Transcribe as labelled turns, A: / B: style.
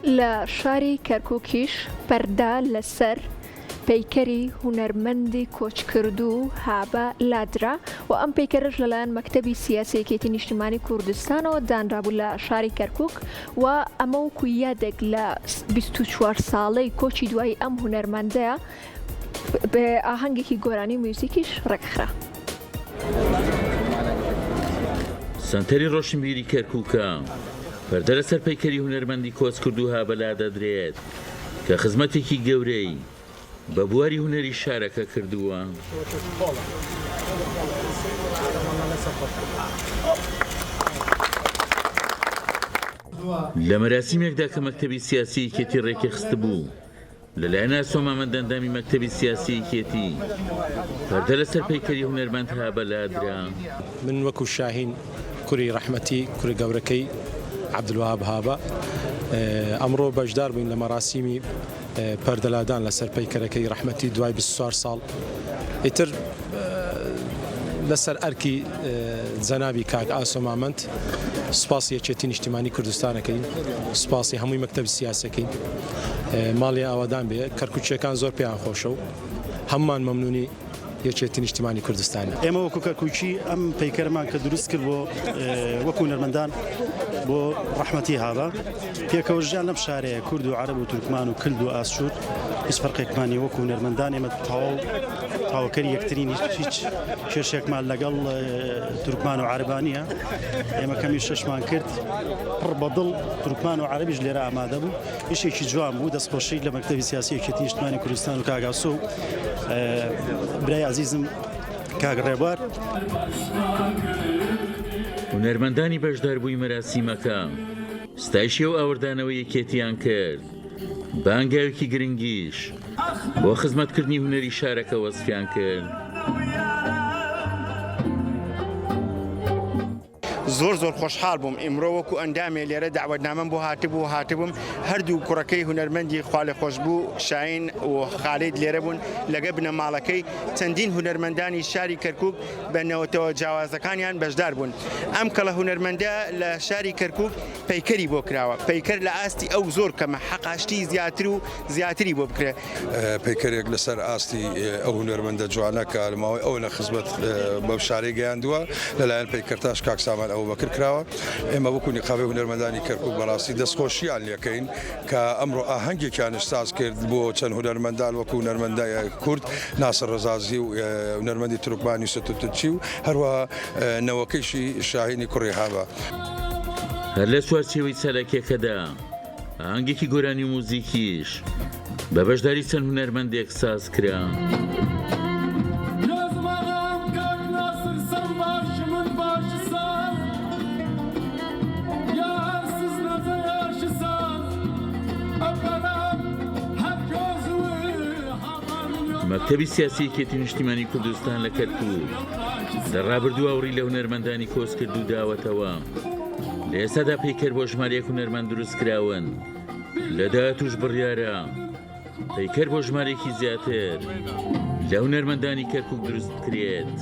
A: لە شاری کەرکووکیش پەردە لەسەر پەیکەری هونەرمەندی کۆچکردوو هابە لادرا و ئەم پەیکەرش لەلایەن مەکتەبی سیاسی یەکێتی نیشتیمانی کوردستانەوە دانرابوو لە شاری کەرکووک و ئەمە وەکو یادێک لە 24 ساڵەی کۆچی دوایی ئەم هونەرمەندەیە بە ئاهەنگێکی گۆرانی موزیکیش ڕێکخرا.
B: سەنتەری ڕۆشنبیری کەرکووکە پەردە لەسەر پەیکەری هونەرمەندی کۆچکردوو هابە لادەدرێت کە خزمەتێکی گەورەی بە بواری هونەری شارەکە کردووە. لە مەراسیمێکدا کە مەکتەبی سیاسی یەکێتی ڕێکخست بوو لەلایەن ئاسۆمامە دەندامی مەکتەبی سیاسی یەکێتی پەردە لەسەر پەیکەری هونەرمەند هابە لادرا.
C: من وەکو شاهین کوڕی ڕەحمەتی کوڕی گەورەکەی عەبدولوهاب هابە ئەمڕۆ بەشدار بووین لە مەراسیمی پەردەلادان لەسەر پەیکەرەکەی ڕەحمەتی دوای 24 ساڵ ئیتر لەسەر ئەرکی جەنابی کاک ئاسۆمامەند سوپاسی یەکێتی نیشتیمانی کوردستانەکەین، سوپاسی هەمووی مەکتەبی سیاسەکەین، ماڵی ئاوادان بێ کەرکووکیەکان زۆر پێیان خۆشە و هەمومان مەمنونی یەکێتی نیشتیمانی کوردستانی.
D: ئێمە وەکو کەرکووکی ئەم پەیکەرمان کە دروست کرد بۆ وەکو هونەرمەندان بۆ ڕەحمەتی هابە پێکەوە ژیان لەم شارەیە کورد و عەرەب و تورکمان و کلد و ئاسوور هیچ فەرقێکمانی وەکو هونەرمەندان ئێمە تاوەکەری یەکترین هیچ کێشێکمان لەگەڵ تورکمان و عەرەبانیە. ئێمە کەمی شەشمان کرد پڕ بەدڵ تورکمان و عەرەبیش لێرە ئامادە بوو هیچێکی جوان بوو دەستخۆشی لە مەکتەبی سیاسی یەکێتی نیشتیمانی کوردستان و کاگاسۆ و برای عزیزم کاک ڕێبوار.
B: هونەرمەندانی بەشداربووی مەراسیمەکە ستایشی و ئاوردانەوەی یەکێتیان کرد بانگاوێکی گرنگیش بۆ خزمەتکردنی هونەری شارەکە وەسفیان کرد.
E: زۆر خۆشحاڵ بووم ئیمڕۆ وەکو ئەندامێ لێرە داوەتنامەم بۆ هاتبووم هەردوو کوڕەکەی هونەرمەندی خوا لێ خۆش بوو شاهین و خالید لێرە بوون لەگە بنەماڵەکەی چەندین هونەرمەندانی شاری کەرکووک بە نەوەتەوە جیاوازەکانیان بەشدار بوون. ئەم کەڵە هونەرمەندە لە شاری کەرکووک پەیکەری بۆ کراوە پەیکەر لە ئاستی ئەو زۆر کەمە حەقاشتی زیاتر و زیاتری بۆ بکرێ
F: پەیکەرێک لەسەر ئاستی ئەو هونەرمەندە جوانە کە لەماوەی ئەو لە خزمەت بەو شارەی گەیاندووە لەلایەن پەیکەرتاش کاک سامان ئەو بەکر کراوە. ئێمە وەکو نیقابەی هونەرمەندانی کەرکووک بەڕاستی دەستخۆشییان لەکەین کە ئەمڕۆ ئاهەنگێکیان ساز کرد بۆ چەند هونەرمەندان وەکو هونەرمەندای کورد ناسر ڕەزازی و هونەرمەندی تورکمانی سەتوتچی و هەروەها نەوەکەیشی شاهینی کوڕی هابە.
B: هەر لە چوارچێوەی چالاکیەکەدا ئاهەنگێکی گۆرانی و موزیکیش بە بەشداری چەند هونەرمەندێک ساز کرا. مەکتەبی سیاسی یەکێتی نیشتیمانی کوردستان لە کەرکووک لە ڕابردوو ئاوڕی لە هونەرمەندانی کۆچ کرد و داوەتەوە لە ئێستادا پەیکەر بۆ ژمارەیەک هونەرمەند دروست کراون لە داهاتووش بڕیارە پەیکەر بۆ ژمارەیەکی زیاتر لە هونەرمەندانی کەرکووک دروست کرێت.